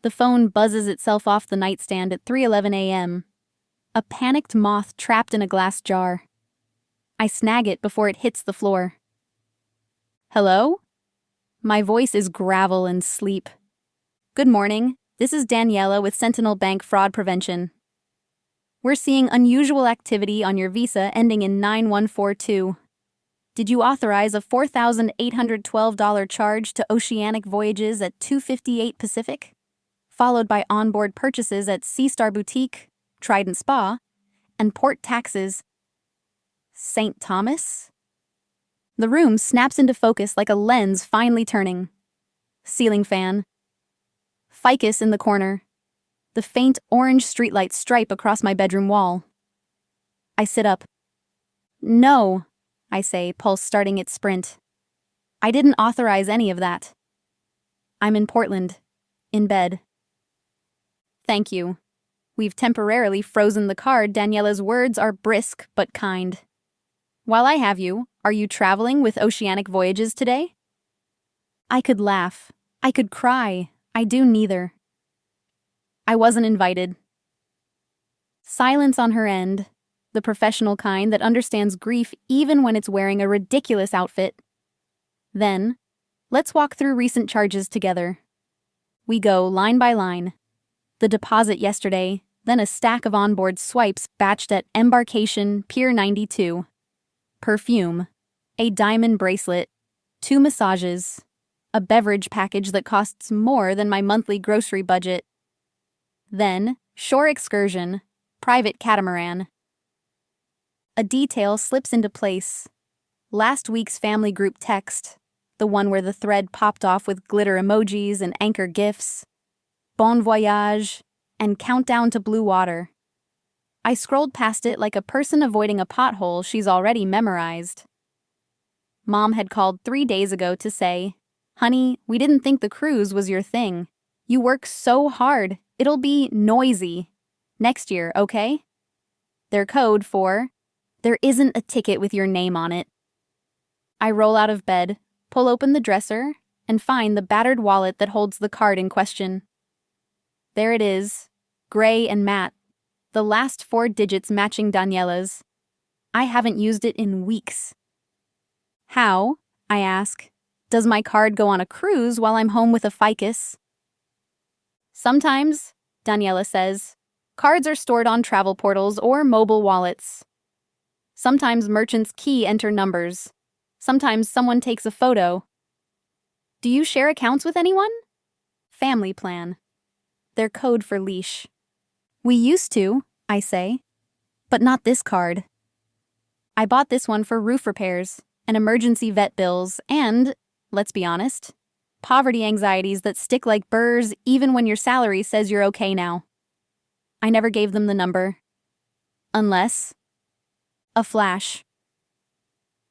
The phone buzzes itself off the nightstand at 3:11 a.m. A panicked moth trapped in a glass jar. I snag it before it hits the floor. Hello? My voice is gravel and sleep. Good morning. This is Daniela with Sentinel Bank Fraud Prevention. We're seeing unusual activity on your visa ending in 9142. Did you authorize a $4,812 charge to Oceanic Voyages at 2:58 Pacific, followed by onboard purchases at Sea Star Boutique, Trident Spa, and port taxes? St. Thomas? The room snaps into focus like a lens finally turning. Ceiling fan. Ficus in the corner. The faint orange streetlight stripe across my bedroom wall. I sit up. No, I say, pulse starting its sprint. I didn't authorize any of that. I'm in Portland, in bed. Thank you. We've temporarily frozen the card. Daniela's words are brisk but kind. While I have you, are you traveling with Oceanic Voyages today? I could laugh. I could cry. I do neither. I wasn't invited. Silence on her end, the professional kind that understands grief even when it's wearing a ridiculous outfit. Then, let's walk through recent charges together. We go line by line. The deposit yesterday, then a stack of onboard swipes batched at Embarkation Pier 92. Perfume, a diamond bracelet, 2 massages, a beverage package that costs more than my monthly grocery budget. Then, shore excursion, private catamaran. A detail slips into place. Last week's family group text, the one where the thread popped off with glitter emojis and anchor gifs. Bon voyage, and countdown to blue water. I scrolled past it like a person avoiding a pothole she's already memorized. Mom had called 3 days ago to say, "Honey, we didn't think the cruise was your thing. You work so hard. It'll be noisy. Next year, okay?" Their code for, "There isn't a ticket with your name on it." I roll out of bed, pull open the dresser, and find the battered wallet that holds the card in question. There it is, gray and matte, the last 4 digits matching Daniela's. I haven't used it in weeks. How, I ask, does my card go on a cruise while I'm home with a ficus? Sometimes, Daniela says, cards are stored on travel portals or mobile wallets. Sometimes merchants key enter numbers. Sometimes someone takes a photo. Do you share accounts with anyone? Family plan. Their code for leash. We used to, I say, but not this card. I bought this one for roof repairs and emergency vet bills and, let's be honest, poverty anxieties that stick like burrs even when your salary says you're okay now. I never gave them the number. Unless... a flash.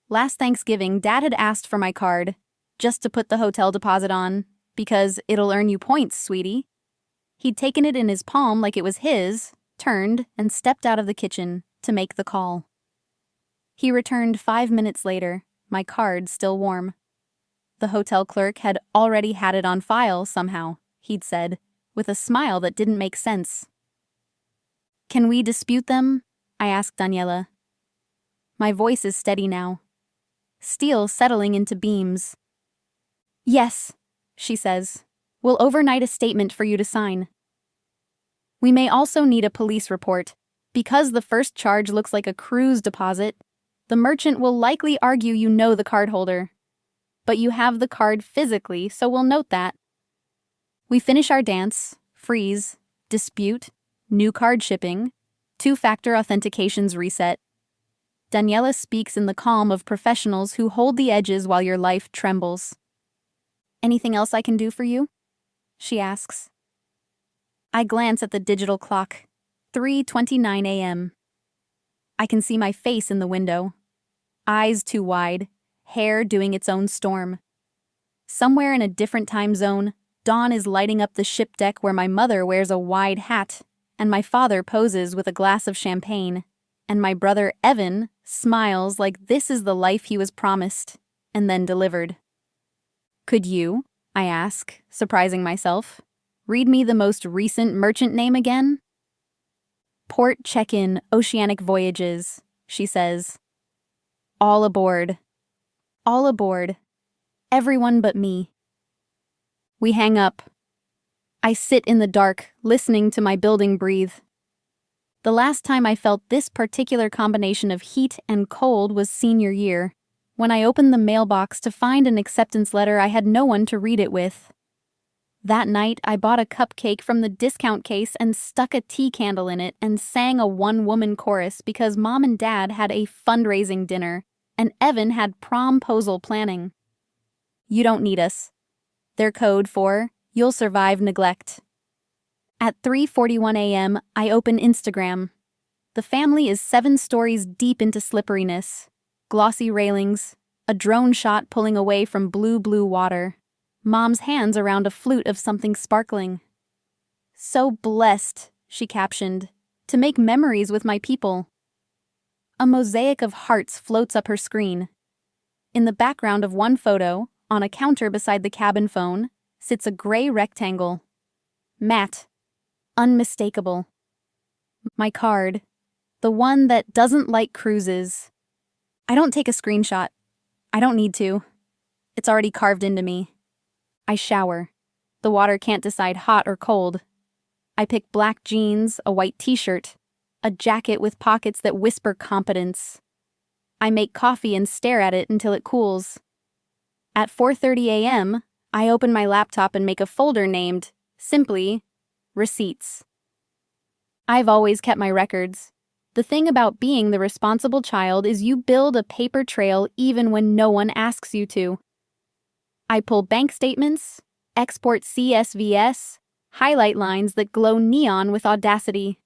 Last Thanksgiving, Dad had asked for my card, just to put the hotel deposit on, because it'll earn you points, sweetie. He'd taken it in his palm like it was his, turned, and stepped out of the kitchen to make the call. He returned 5 minutes later, my card still warm. The hotel clerk had already had it on file somehow, he'd said, with a smile that didn't make sense. Can we dispute them? I asked Daniela. My voice is steady now. Steel settling into beams. Yes, she says. We'll overnight a statement for you to sign. We may also need a police report. Because the first charge looks like a cruise deposit, the merchant will likely argue you know the cardholder. But you have the card physically, so we'll note that. We finish our dance, freeze, dispute, new card shipping, 2-factor authentications reset. Daniela speaks in the calm of professionals who hold the edges while your life trembles. Anything else I can do for you? She asks. I glance at the digital clock, 3:29 a.m. I can see my face in the window. Eyes too wide, hair doing its own storm. Somewhere in a different time zone, dawn is lighting up the ship deck where my mother wears a wide hat, and my father poses with a glass of champagne, and my brother Evan smiles like this is the life he was promised, and then delivered. Could you, I ask, surprising myself, Read me the most recent merchant name again. Port check-in, Oceanic Voyages, she says. All aboard. All aboard. Everyone but me. We hang up. I sit in the dark, listening to my building breathe. The last time I felt this particular combination of heat and cold was senior year, when I opened the mailbox to find an acceptance letter I had no one to read it with. That night, I bought a cupcake from the discount case and stuck a tea candle in it and sang a one-woman chorus because Mom and Dad had a fundraising dinner and Evan had promposal planning. You don't need us. Their code for you'll survive neglect. At 3:41 a.m., I open Instagram. The family is 7 stories deep into slipperiness. Glossy railings, a drone shot pulling away from blue water. Mom's hands around a flute of something sparkling. So blessed, she captioned, to make memories with my people. A mosaic of hearts floats up her screen. In the background of one photo, on a counter beside the cabin phone, sits a gray rectangle. Matte. Unmistakable. My card. The one that doesn't like cruises. I don't take a screenshot. I don't need to. It's already carved into me. I shower. The water can't decide hot or cold. I pick black jeans, a white t-shirt, a jacket with pockets that whisper competence. I make coffee and stare at it until it cools. At 4:30 a.m., I open my laptop and make a folder named, simply, Receipts. I've always kept my records. The thing about being the responsible child is you build a paper trail even when no one asks you to. I pull bank statements, export CSVs, highlight lines that glow neon with audacity.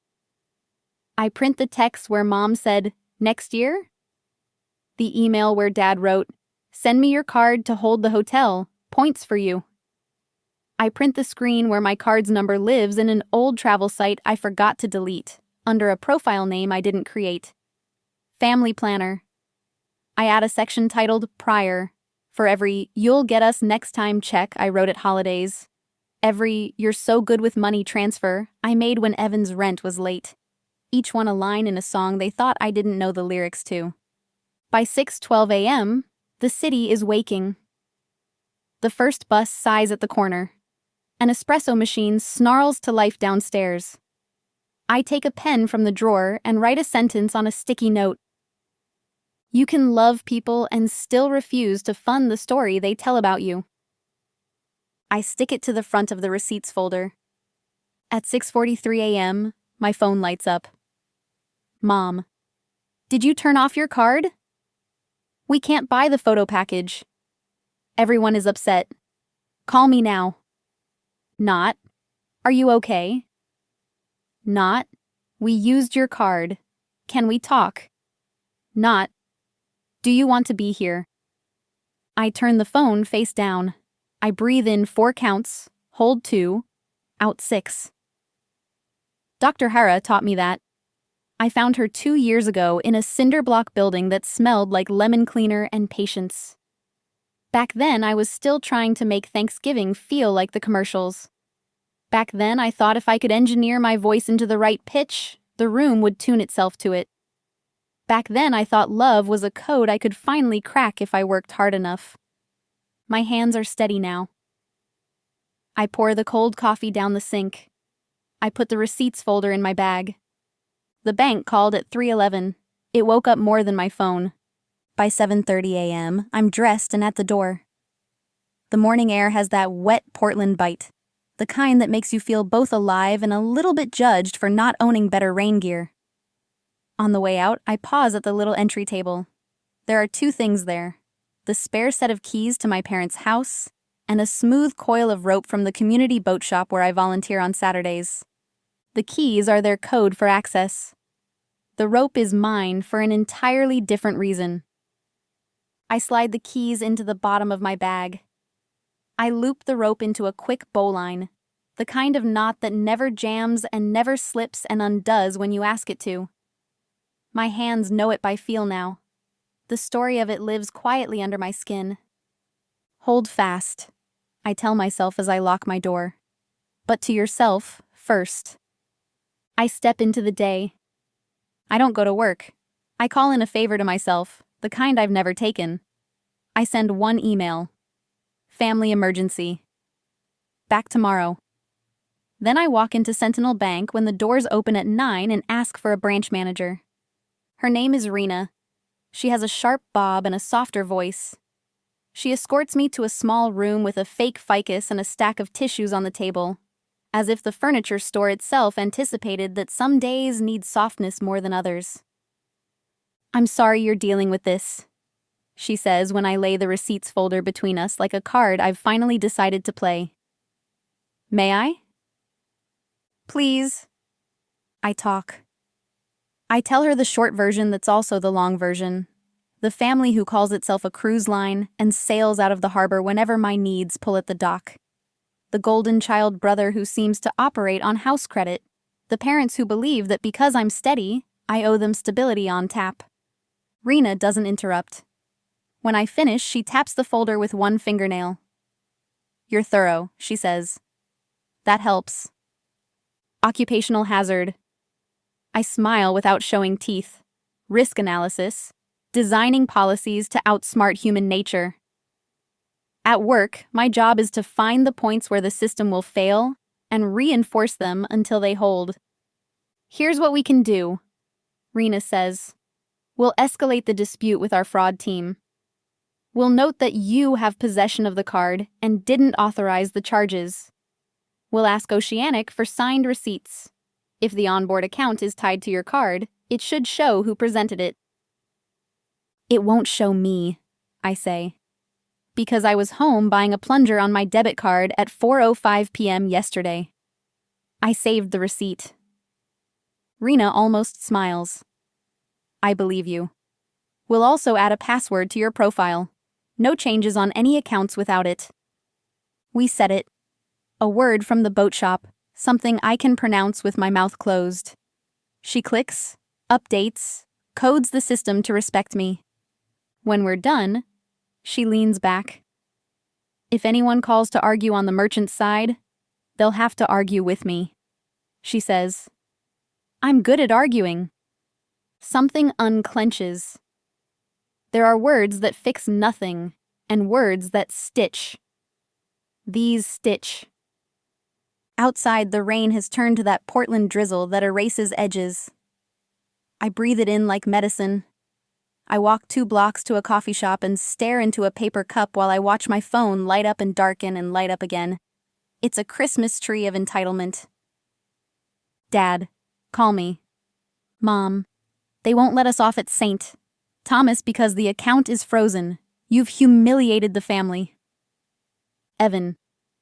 I print the text where Mom said, "Next year?" The email where Dad wrote, "Send me your card to hold the hotel, points for you." I print the screen where my card's number lives in an old travel site I forgot to delete, under a profile name I didn't create. Family Planner. I add a section titled Prior, for every "you'll get us next time" check I wrote at holidays. Every "you're so good with money" transfer I made when Evan's rent was late. Each one a line in a song they thought I didn't know the lyrics to. By 6:12 a.m., the city is waking. The first bus sighs at the corner. An espresso machine snarls to life downstairs. I take a pen from the drawer and write a sentence on a sticky note. You can love people and still refuse to fund the story they tell about you. I stick it to the front of the receipts folder. At 6:43 a.m., my phone lights up. Mom, did you turn off your card? We can't buy the photo package. Everyone is upset. Call me now. Not. Are you okay? Not. We used your card. Can we talk? Not. Do you want to be here? I turn the phone face down. I breathe in 4 counts, hold 2, out 6. Dr. Hara taught me that. I found her 2 years ago in a cinder block building that smelled like lemon cleaner and patience. Back then, I was still trying to make Thanksgiving feel like the commercials. Back then, I thought if I could engineer my voice into the right pitch, the room would tune itself to it. Back then, I thought love was a code I could finally crack if I worked hard enough. My hands are steady now. I pour the cold coffee down the sink. I put the receipts folder in my bag. The bank called at 3:11. It woke up more than my phone. By 7:30 a.m., I'm dressed and at the door. The morning air has that wet Portland bite, the kind that makes you feel both alive and a little bit judged for not owning better rain gear. On the way out, I pause at the little entry table. There are 2 things there: the spare set of keys to my parents' house and a smooth coil of rope from the community boat shop where I volunteer on Saturdays. The keys are their code for access. The rope is mine for an entirely different reason. I slide the keys into the bottom of my bag. I loop the rope into a quick bowline, the kind of knot that never jams and never slips and undoes when you ask it to. My hands know it by feel now. The story of it lives quietly under my skin. Hold fast, I tell myself as I lock my door. but to yourself first. I step into the day. I don't go to work. I call in a favor to myself, the kind I've never taken. I send one email. Family emergency. Back tomorrow. Then I walk into Sentinel Bank when the doors open at 9 and ask for a branch manager. Her name is Rena. She has a sharp bob and a softer voice. She escorts me to a small room with a fake ficus and a stack of tissues on the table, as if the furniture store itself anticipated that some days need softness more than others. "I'm sorry you're dealing with this," she says when I lay the receipts folder between us like a card I've finally decided to play. "May I?" "Please." I talk. I tell her the short version that's also the long version. The family who calls itself a cruise line and sails out of the harbor whenever my needs pull at the dock. The golden child brother who seems to operate on house credit. The parents who believe that because I'm steady, I owe them stability on tap. Rena doesn't interrupt. When I finish, she taps the folder with one fingernail. "You're thorough," she says. "That helps." Occupational hazard. I smile without showing teeth. Risk analysis. Designing policies to outsmart human nature. At work, my job is to find the points where the system will fail and reinforce them until they hold. "Here's what we can do," Rena says. "We'll escalate the dispute with our fraud team. We'll note that you have possession of the card and didn't authorize the charges. We'll ask Oceanic for signed receipts. If the onboard account is tied to your card, it should show who presented it." "It won't show me," I say, "because I was home buying a plunger on my debit card at 4:05 p.m. yesterday. I saved the receipt." Rena almost smiles. "I believe you. We'll also add a password to your profile. No changes on any accounts without it." We set it. A word from the boat shop, something I can pronounce with my mouth closed. She clicks, updates, codes the system to respect me. When we're done, she leans back. "If anyone calls to argue on the merchant's side, they'll have to argue with me," she says. I'm good at arguing. Something unclenches. There are words that fix nothing, and words that stitch. These stitch. Outside, the rain has turned to that Portland drizzle that erases edges. I breathe it in like medicine. I walk 2 blocks to a coffee shop and stare into a paper cup while I watch my phone light up and darken and light up again. It's a Christmas tree of entitlement. "Dad, call me." "Mom, they won't let us off at St. Thomas because the account is frozen. You've humiliated the family." "Evan,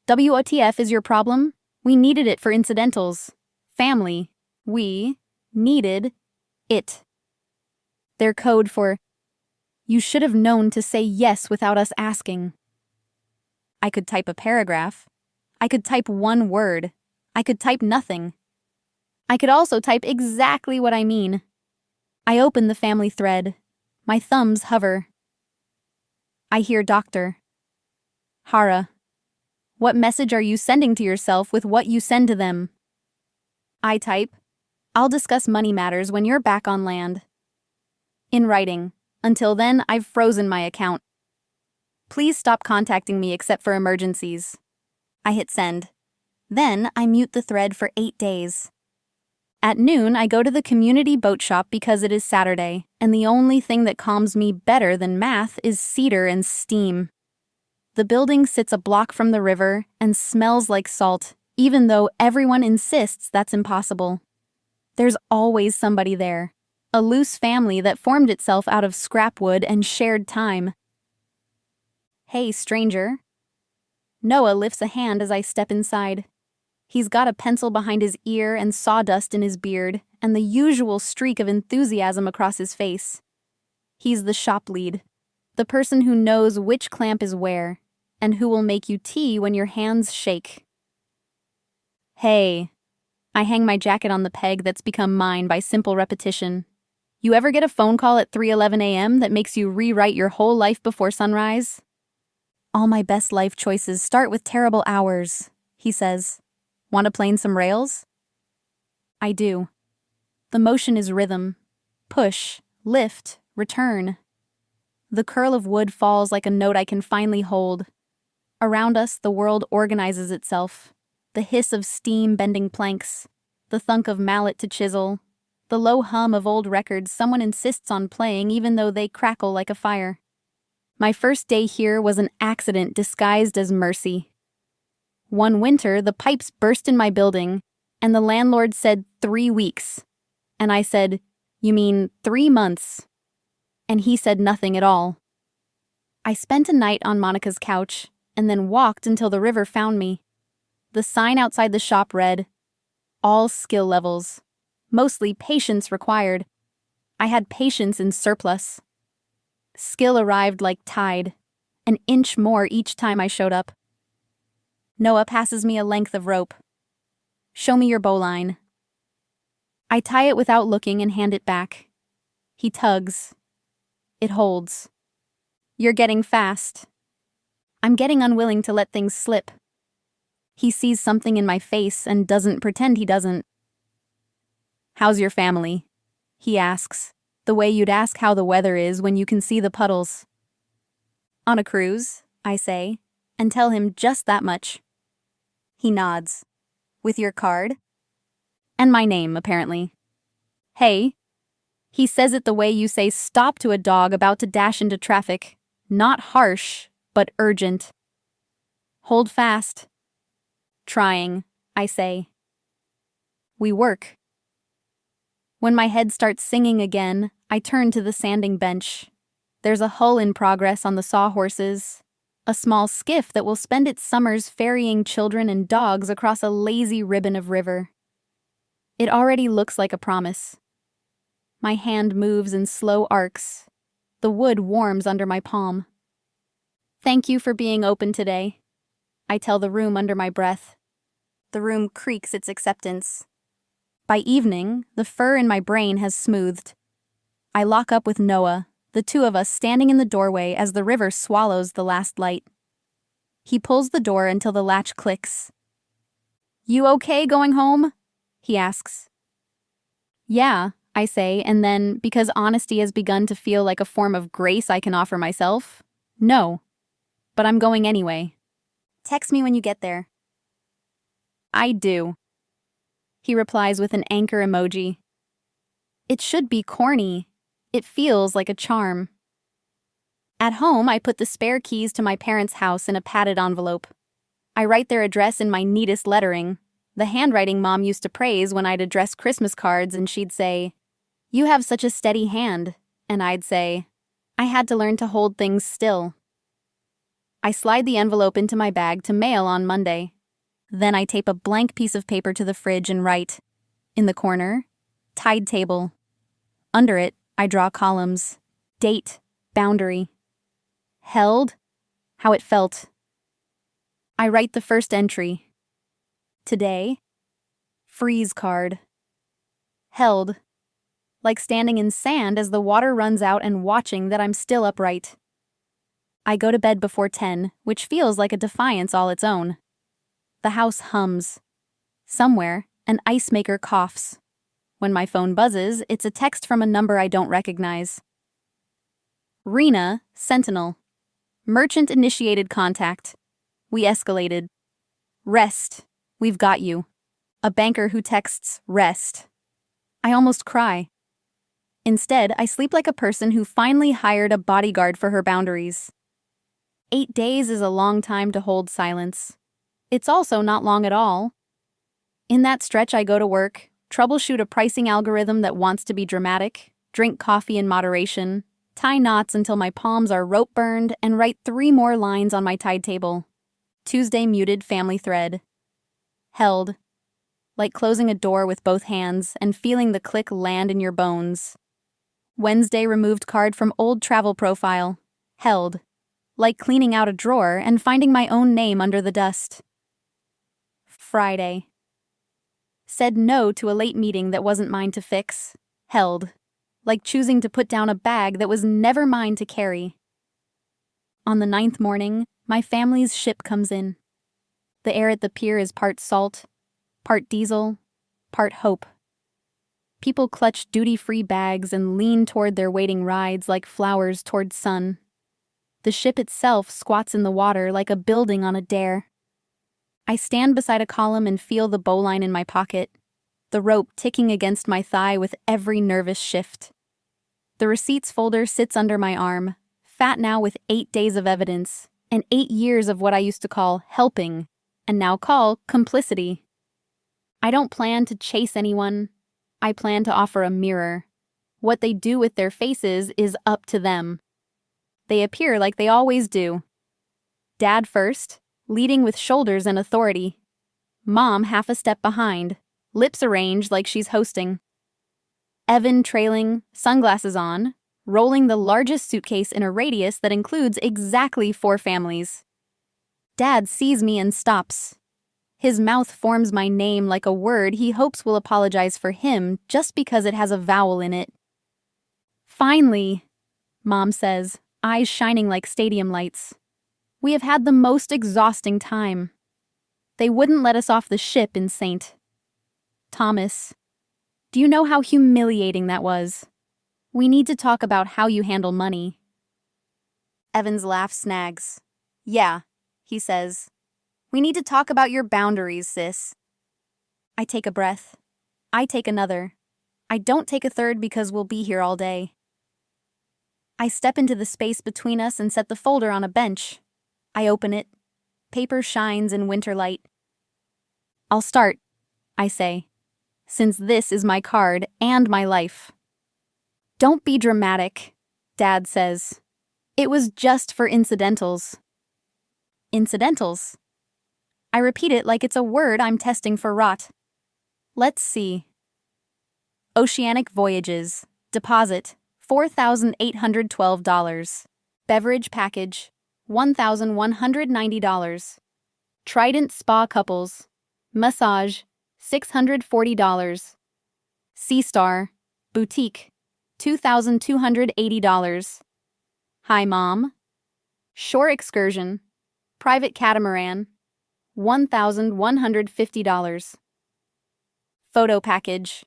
WOTF is your problem? We needed it for incidentals. Family. We needed it." Their code for, "You should have known to say yes without us asking." I could type a paragraph. I could type 1 word. I could type nothing. I could also type exactly what I mean. I open the family thread. My thumbs hover. I hear Doctor. "Hara, what message are you sending to yourself with what you send to them?" I type, "I'll discuss money matters when you're back on land." In writing. Until then, I've frozen my account. Please stop contacting me except for emergencies. I hit send. Then I mute the thread for 8 days. At noon, I go to the community boat shop because it is Saturday, and the only thing that calms me better than math is cedar and steam. The building sits a block from the river and smells like salt, even though everyone insists that's impossible. There's always somebody there. A loose family that formed itself out of scrap wood and shared time. "Hey, stranger." Noah lifts a hand as I step inside. He's got a pencil behind his ear and sawdust in his beard, and the usual streak of enthusiasm across his face. He's the shop lead, the person who knows which clamp is where, and who will make you tea when your hands shake. "Hey." I hang my jacket on the peg that's become mine by simple repetition. You ever get a phone call at 3:11 a.m. that makes you rewrite your whole life before sunrise? "All my best life choices start with terrible hours," he says. Want to plane some rails? I do. The motion is rhythm. Push, lift, return. The curl of wood falls like a note I can finally hold. Around us, the world organizes itself. The hiss of steam bending planks, the thunk of mallet to chisel, the low hum of old records someone insists on playing even though they crackle like a fire. My first day here was an accident disguised as mercy. One winter, the pipes burst in my building, and the landlord said 3 weeks. And I said, "You mean 3 months?" And he said nothing at all. I spent a night on Monica's couch, and then walked until the river found me. The sign outside the shop read, "All skill levels. Mostly patience required." I had patience in surplus. Skill arrived like tide, an inch more each time I showed up. Noah passes me a length of rope. "Show me your bowline." I tie it without looking and hand it back. He tugs. It holds. "You're getting fast." I'm getting unwilling to let things slip. He sees something in my face and doesn't pretend he doesn't. "How's your family?" he asks, the way you'd ask how the weather is when you can see the puddles. "On a cruise," I say, and tell him just that much. He nods. "With your card?" And my name, apparently. "Hey." He says it the way you say stop to a dog about to dash into traffic. Not harsh, but urgent. "Hold fast." "Trying," I say. We work. When my head starts singing again, I turn to the sanding bench. There's a hull in progress on the sawhorses, a small skiff that will spend its summers ferrying children and dogs across a lazy ribbon of river. It already looks like a promise. My hand moves in slow arcs. The wood warms under my palm. "Thank you for being open today," I tell the room under my breath. The room creaks its acceptance. By evening, the fur in my brain has smoothed. I lock up with Noah, the two of us standing in the doorway as the river swallows the last light. He pulls the door until the latch clicks. "You okay going home?" he asks. "Yeah," I say, and then, because honesty has begun to feel like a form of grace I can offer myself, "No. But I'm going anyway. Text me when you get there." I do. He replies with an anchor emoji. It should be corny. It feels like a charm. At home, I put the spare keys to my parents' house in a padded envelope. I write their address in my neatest lettering, the handwriting Mom used to praise when I'd address Christmas cards and she'd say, "You have such a steady hand," and I'd say, "I had to learn to hold things still." I slide the envelope into my bag to mail on Monday. Then I tape a blank piece of paper to the fridge and write, in the corner, "Tide table." Under it, I draw columns, date, boundary. Held, how it felt. I write the first entry. Today, freeze card. Held, like standing in sand as the water runs out and watching that I'm still upright. I go to bed before 10, which feels like a defiance all its own. The house hums. Somewhere, an ice maker coughs. When my phone buzzes, it's a text from a number I don't recognize. Rena, Sentinel. Merchant-initiated contact. We escalated. Rest. We've got you. A banker who texts, rest. I almost cry. Instead, I sleep like a person who finally hired a bodyguard for her boundaries. 8 days is a long time to hold silence. It's also not long at all. In that stretch, I go to work, troubleshoot a pricing algorithm that wants to be dramatic, drink coffee in moderation, tie knots until my palms are rope burned, and write 3 more lines on my tide table. Tuesday muted family thread. Held. Like closing a door with both hands and feeling the click land in your bones. Wednesday removed card from old travel profile. Held. Like cleaning out a drawer and finding my own name under the dust. Friday. Said no to a late meeting that wasn't mine to fix. Held. Like choosing to put down a bag that was never mine to carry. On the 9th morning, my family's ship comes in. The air at the pier is part salt, part diesel, part hope. People clutch duty-free bags and lean toward their waiting rides like flowers toward sun. The ship itself squats in the water like a building on a dare. I stand beside a column and feel the bowline in my pocket, the rope ticking against my thigh with every nervous shift. The receipts folder sits under my arm, fat now with 8 days of evidence, and 8 years of what I used to call helping, and now call complicity. I don't plan to chase anyone. I plan to offer a mirror. What they do with their faces is up to them. They appear like they always do. Dad first, leading with shoulders and authority. Mom half a step behind, lips arranged like she's hosting. Evan trailing, sunglasses on, rolling the largest suitcase in a radius that includes exactly 4 families. Dad sees me and stops. His mouth forms my name like a word he hopes will apologize for him just because it has a vowel in it. Finally, Mom says, eyes shining like stadium lights. We have had the most exhausting time. They wouldn't let us off the ship in St. Thomas. Do you know how humiliating that was? We need to talk about how you handle money. Evan's laugh snags. Yeah, he says. We need to talk about your boundaries, sis. I take a breath. I take another. I don't take a third because we'll be here all day. I step into the space between us and set the folder on a bench. I open it. Paper shines in winter light. I'll start, I say, since this is my card and my life. Don't be dramatic, Dad says. It was just for incidentals. Incidentals? I repeat it like it's a word I'm testing for rot. Let's see. Oceanic Voyages. Deposit, $4,812. Beverage package, $1,190. Trident Spa Couples. Massage, $640. Sea Star. Boutique, $2,280. Hi, Mom. Shore Excursion. Private Catamaran, $1,150. Photo Package.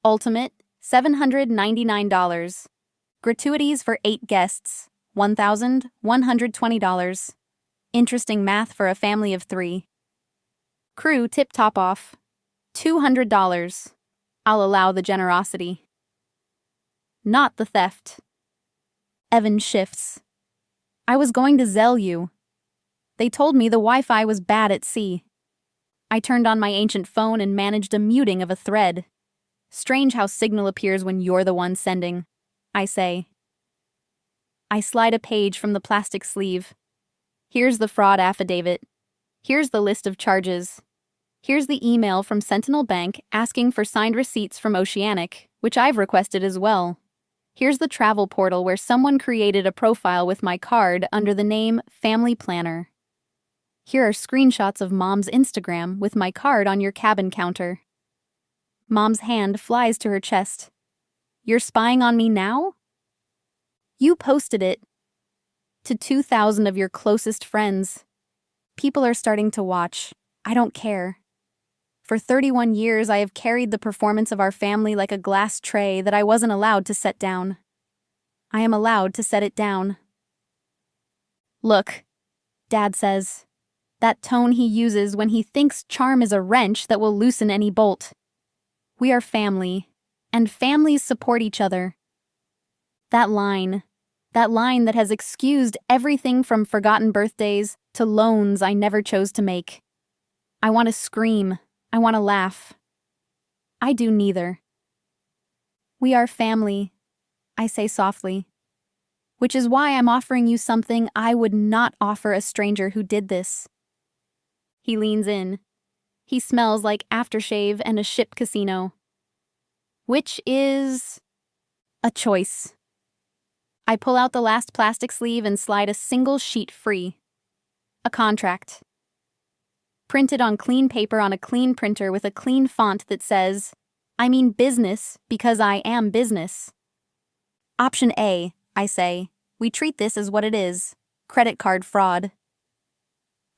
Ultimate, $799. Gratuities for 8 guests, $1,120. Interesting math for a family of 3. Crew Tip Top Off, $200. I'll allow the generosity. Not the theft. Evan shifts. I was going to Zell you. They told me the Wi-Fi was bad at sea. I turned on my ancient phone and managed a muting of a thread. Strange how Signal appears when you're the one sending, I say. I slide a page from the plastic sleeve. Here's the fraud affidavit. Here's the list of charges. Here's the email from Sentinel Bank asking for signed receipts from Oceanic, which I've requested as well. Here's the travel portal where someone created a profile with my card under the name Family Planner. Here are screenshots of Mom's Instagram with my card on your cabin counter. Mom's hand flies to her chest. You're spying on me now? You posted it. To 2,000 of your closest friends. People are starting to watch. I don't care. For 31 years, I have carried the performance of our family like a glass tray that I wasn't allowed to set down. I am allowed to set it down. Look, Dad says. That tone he uses when he thinks charm is a wrench that will loosen any bolt. We are family, and families support each other. That line that has excused everything from forgotten birthdays to loans I never chose to make. I want to scream. I want to laugh. I do neither. We are family, I say softly, which is why I'm offering you something I would not offer a stranger who did this. He leans in. He smells like aftershave and a ship casino. Which is a choice. I pull out the last plastic sleeve and slide a single sheet free. A contract. Printed on clean paper on a clean printer with a clean font that says, I mean business because I am business. Option A, I say, we treat this as what it is, credit card fraud.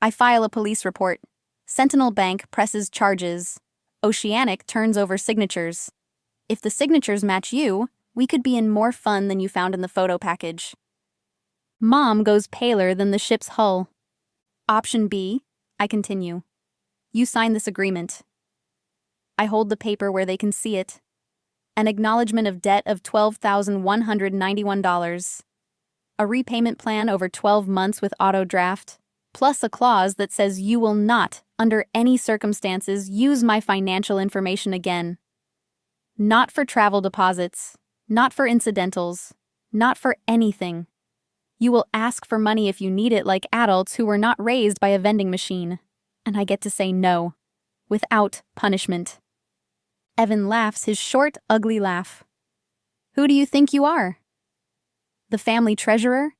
I file a police report. Sentinel Bank presses charges. Oceanic turns over signatures. If the signatures match you, we could be in more fun than you found in the photo package. Mom goes paler than the ship's hull. Option B, I continue. You sign this agreement. I hold the paper where they can see it. An acknowledgement of debt of $12,191. A repayment plan over 12 months with auto draft, plus a clause that says you will not, under any circumstances, use my financial information again. Not for travel deposits, not for incidentals, not for anything. You will ask for money if you need it like adults who were not raised by a vending machine. And I get to say no, without punishment. Evan laughs his short, ugly laugh. Who do you think you are? The family treasurer?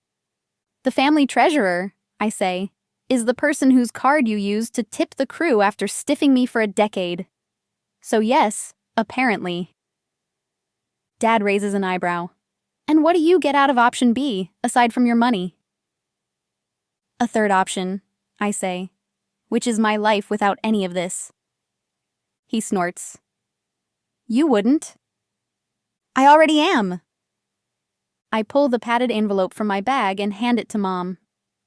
The family treasurer, I say, is the person whose card you used to tip the crew after stiffing me for a decade. So yes, apparently. Dad raises an eyebrow. And what do you get out of option B, aside from your money? A third option, I say, which is my life without any of this. He snorts. You wouldn't. I already am. I pull the padded envelope from my bag and hand it to Mom.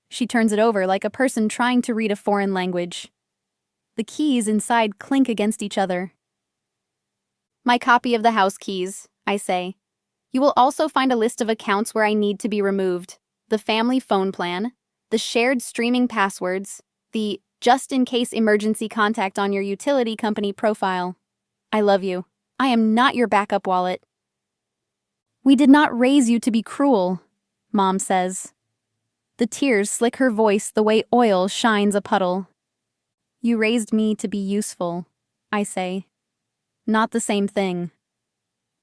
She turns it over like a person trying to read a foreign language. The keys inside clink against each other. My copy of the house keys, I say. You will also find a list of accounts where I need to be removed, the family phone plan, the shared streaming passwords, the just-in-case emergency contact on your utility company profile. I love you. I am not your backup wallet. We did not raise you to be cruel, Mom says. The tears slick her voice the way oil shines a puddle. You raised me to be useful, I say. Not the same thing.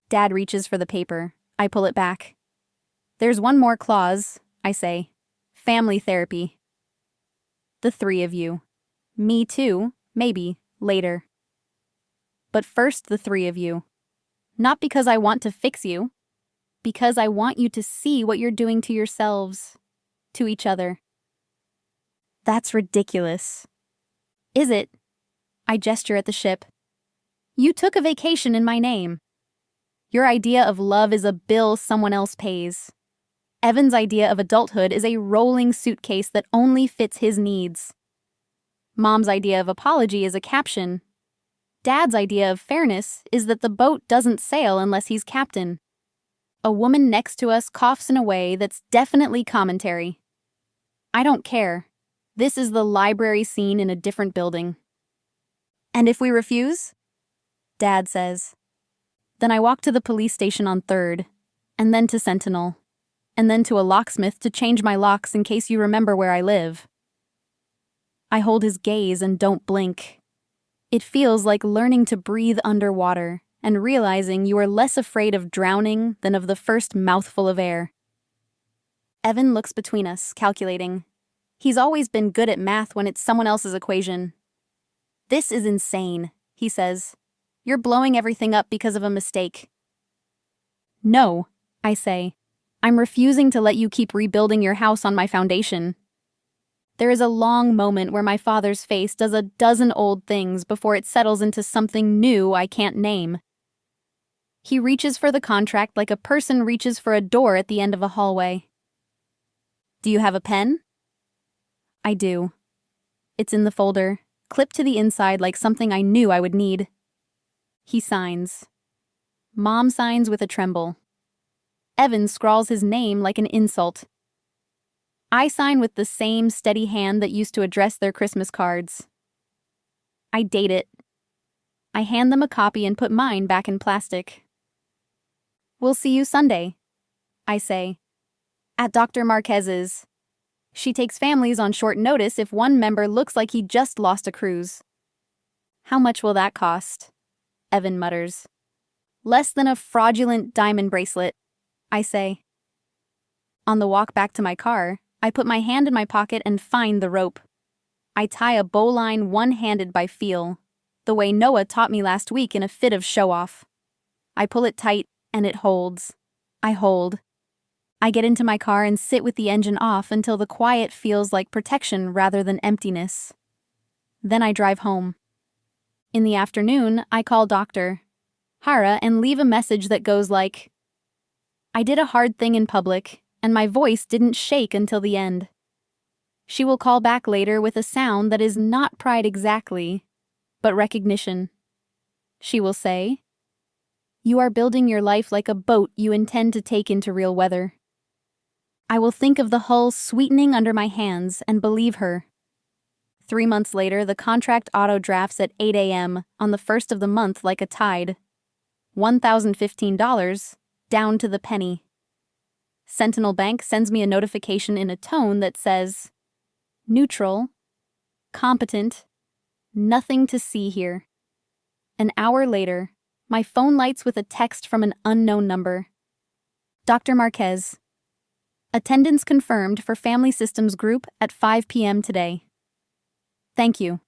Dad reaches for the paper. I pull it back. There's one more clause, I say. Family therapy. The three of you. Me too, maybe, later. But first the three of you. Not because I want to fix you. Because I want you to see what you're doing to yourselves. To each other. That's ridiculous. Is it? I gesture at the ship. You took a vacation in my name. Your idea of love is a bill someone else pays. Evan's idea of adulthood is a rolling suitcase that only fits his needs. Mom's idea of apology is a caption. Dad's idea of fairness is that the boat doesn't sail unless he's captain. A woman next to us coughs in a way that's definitely commentary. I don't care. This is the library scene in a different building. And if we refuse? Dad says. Then I walk to the police station on 3rd, and then to Sentinel, and then to a locksmith to change my locks in case you remember where I live. I hold his gaze and don't blink. It feels like learning to breathe underwater and realizing you are less afraid of drowning than of the first mouthful of air. Evan looks between us, calculating. He's always been good at math when it's someone else's equation. This is insane, he says. You're blowing everything up because of a mistake. No, I say. I'm refusing to let you keep rebuilding your house on my foundation. There is a long moment where my father's face does a dozen old things before it settles into something new I can't name. He reaches for the contract like a person reaches for a door at the end of a hallway. Do you have a pen? I do. It's in the folder, clipped to the inside like something I knew I would need. He signs. Mom signs with a tremble. Evan scrawls his name like an insult. I sign with the same steady hand that used to address their Christmas cards. I date it. I hand them a copy and put mine back in plastic. We'll see you Sunday, I say. At Dr. Marquez's. She takes families on short notice if one member looks like he just lost a cruise. How much will that cost? Evan mutters. Less than a fraudulent diamond bracelet, I say. On the walk back to my car, I put my hand in my pocket and find the rope. I tie a bowline one-handed by feel, the way Noah taught me last week in a fit of show-off. I pull it tight, and it holds. I hold. I get into my car and sit with the engine off until the quiet feels like protection rather than emptiness. Then I drive home. In the afternoon, I call Dr. Hara and leave a message that goes like, I did a hard thing in public, and my voice didn't shake until the end. She will call back later with a sound that is not pride exactly, but recognition. She will say, You are building your life like a boat you intend to take into real weather. I will think of the hull sweetening under my hands and believe her. 3 months later, the contract auto-drafts at 8 a.m. on the first of the month like a tide. $1,015, down to the penny. Sentinel Bank sends me a notification in a tone that says, Neutral, competent, nothing to see here. An hour later, my phone lights with a text from an unknown number. Dr. Marquez. Attendance confirmed for Family Systems Group at 5 p.m. today. Thank you.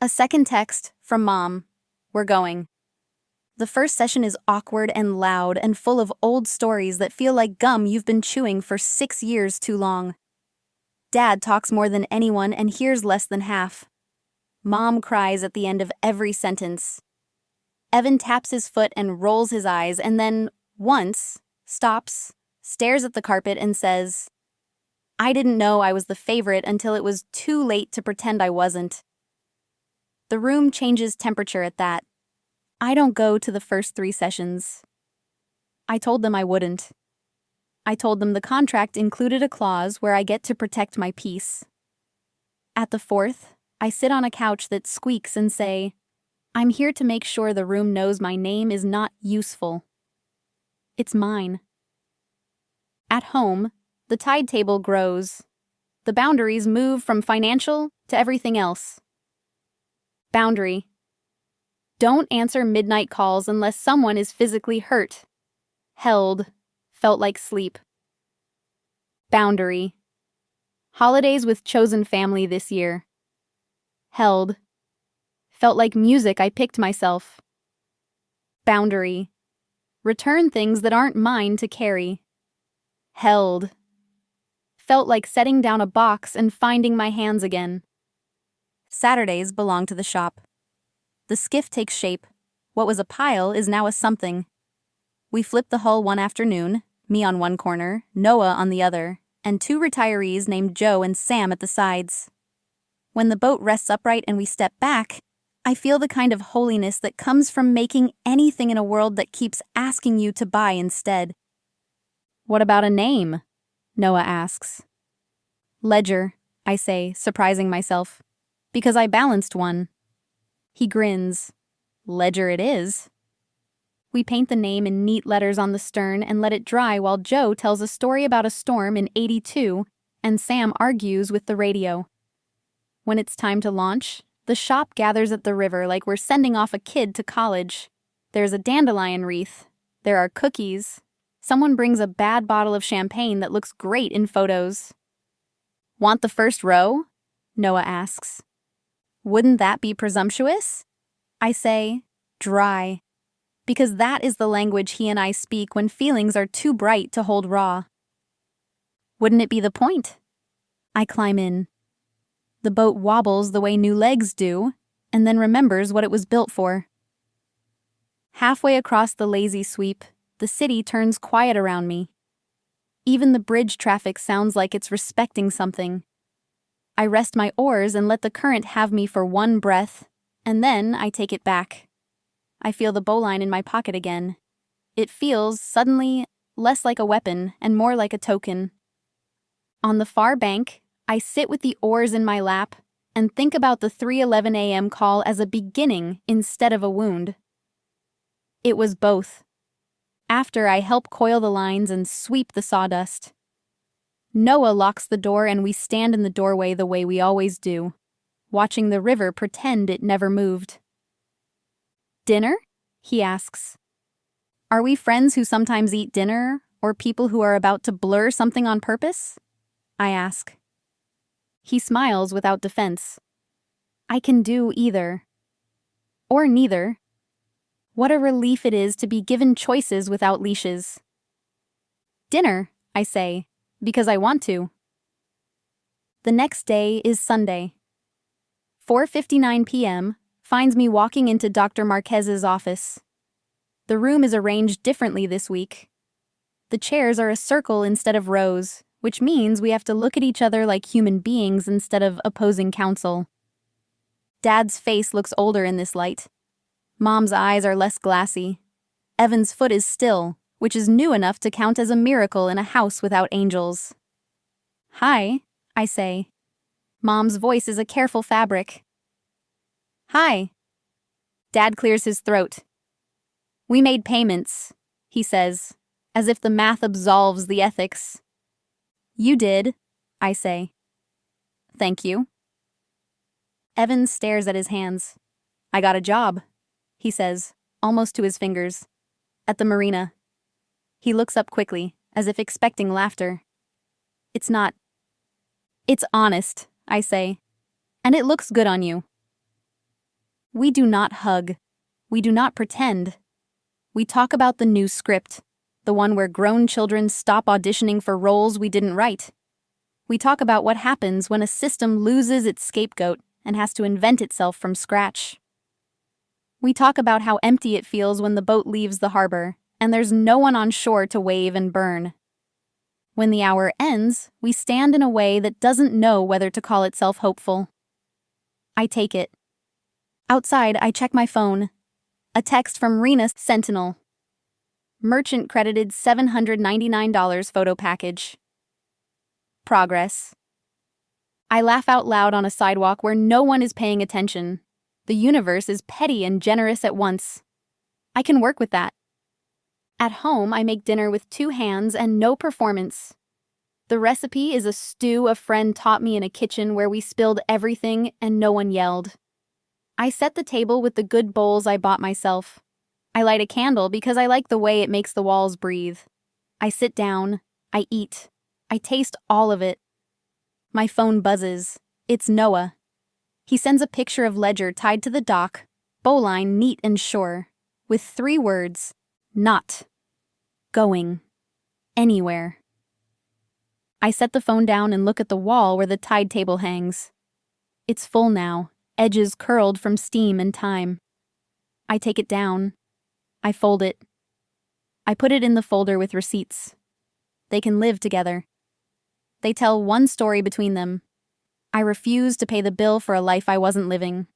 A second text from Mom. We're going. The first session is awkward and loud and full of old stories that feel like gum you've been chewing for 6 years too long. Dad talks more than anyone and hears less than half. Mom cries at the end of every sentence. Evan taps his foot and rolls his eyes and then, once, stops, stares at the carpet and says, I didn't know I was the favorite until it was too late to pretend I wasn't. The room changes temperature at that. I don't go to the first 3 sessions. I told them I wouldn't. I told them the contract included a clause where I get to protect my peace. At the 4th, I sit on a couch that squeaks and say, I'm here to make sure the room knows my name is not useful. It's mine. At home, the tide table grows. The boundaries move from financial to everything else. Boundary. Don't answer midnight calls unless someone is physically hurt. Held. Felt like sleep. Boundary. Holidays with chosen family this year. Held. Felt like music I picked myself. Boundary. Return things that aren't mine to carry. Held. Felt like setting down a box and finding my hands again. Saturdays belong to the shop. The skiff takes shape. What was a pile is now a something. We flip the hull one afternoon, me on one corner, Noah on the other, and 2 retirees named Joe and Sam at the sides. When the boat rests upright and we step back, I feel the kind of holiness that comes from making anything in a world that keeps asking you to buy instead. What about a name? Noah asks. Ledger, I say, surprising myself, because I balanced one. He grins. Ledger it is. We paint the name in neat letters on the stern and let it dry while Joe tells a story about a storm in '82 and Sam argues with the radio. When it's time to launch, the shop gathers at the river like we're sending off a kid to college. There's a dandelion wreath. There are cookies. Someone brings a bad bottle of champagne that looks great in photos. Want the first row? Noah asks. Wouldn't that be presumptuous? I say, dry, because that is the language he and I speak when feelings are too bright to hold raw. Wouldn't it be the point? I climb in. The boat wobbles the way new legs do, and then remembers what it was built for. Halfway across the lazy sweep, the city turns quiet around me. Even the bridge traffic sounds like it's respecting something. I rest my oars and let the current have me for one breath, and then I take it back. I feel the bowline in my pocket again. It feels, suddenly, less like a weapon and more like a token. On the far bank, I sit with the oars in my lap and think about the 3:11 a.m. call as a beginning instead of a wound. It was both. After, I help coil the lines and sweep the sawdust. Noah locks the door and we stand in the doorway the way we always do, watching the river pretend it never moved. Dinner? He asks. Are we friends who sometimes eat dinner, or people who are about to blur something on purpose? I ask. He smiles without defense. I can do either. Or neither. What a relief it is to be given choices without leashes. Dinner, I say, because I want to. The next day is Sunday. 4:59 p.m., finds me walking into Dr. Marquez's office. The room is arranged differently this week. The chairs are a circle instead of rows, which means we have to look at each other like human beings instead of opposing counsel. Dad's face looks older in this light. Mom's eyes are less glassy. Evan's foot is still, which is new enough to count as a miracle in a house without angels. "Hi," I say. Mom's voice is a careful fabric. "Hi." Dad clears his throat. "We made payments," he says, as if the math absolves the ethics. "You did," I say. "Thank you." Evan stares at his hands. "I got a job," he says, almost to his fingers, "at the marina." He looks up quickly, as if expecting laughter. "It's not." "It's honest," I say, "and it looks good on you." We do not hug. We do not pretend. We talk about the new script, the one where grown children stop auditioning for roles we didn't write. We talk about what happens when a system loses its scapegoat and has to invent itself from scratch. We talk about how empty it feels when the boat leaves the harbor and there's no one on shore to wave and burn. When the hour ends, we stand in a way that doesn't know whether to call itself hopeful. I take it. Outside, I check my phone. A text from Rena Sentinel. Merchant credited $799 photo package. Progress. I laugh out loud on a sidewalk where no one is paying attention. The universe is petty and generous at once. I can work with that. At home, I make dinner with 2 hands and no performance. The recipe is a stew a friend taught me in a kitchen where we spilled everything and no one yelled. I set the table with the good bowls I bought myself. I light a candle because I like the way it makes the walls breathe. I sit down. I eat. I taste all of it. My phone buzzes. It's Noah. He sends a picture of Ledger tied to the dock, bowline neat and sure, with 3 words: not going anywhere. I set the phone down and look at the wall where the tide table hangs. It's full now, edges curled from steam and time. I take it down. I fold it. I put it in the folder with receipts. They can live together. They tell one story between them. I refuse to pay the bill for a life I wasn't living.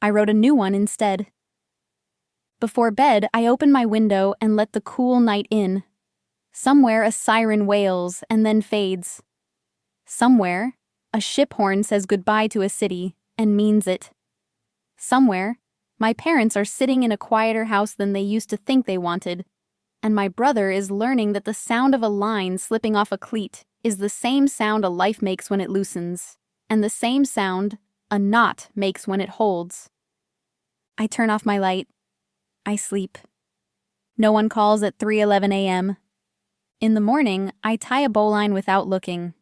I wrote a new one instead. Before bed, I open my window and let the cool night in. Somewhere a siren wails and then fades. Somewhere, a ship horn says goodbye to a city and means it. Somewhere, my parents are sitting in a quieter house than they used to think they wanted, and my brother is learning that the sound of a line slipping off a cleat is the same sound a life makes when it loosens, and the same sound a knot makes when it holds. I turn off my light. I sleep. No one calls at 3:11 a.m. In the morning, I tie a bowline without looking.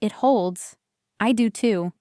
It holds. I do too.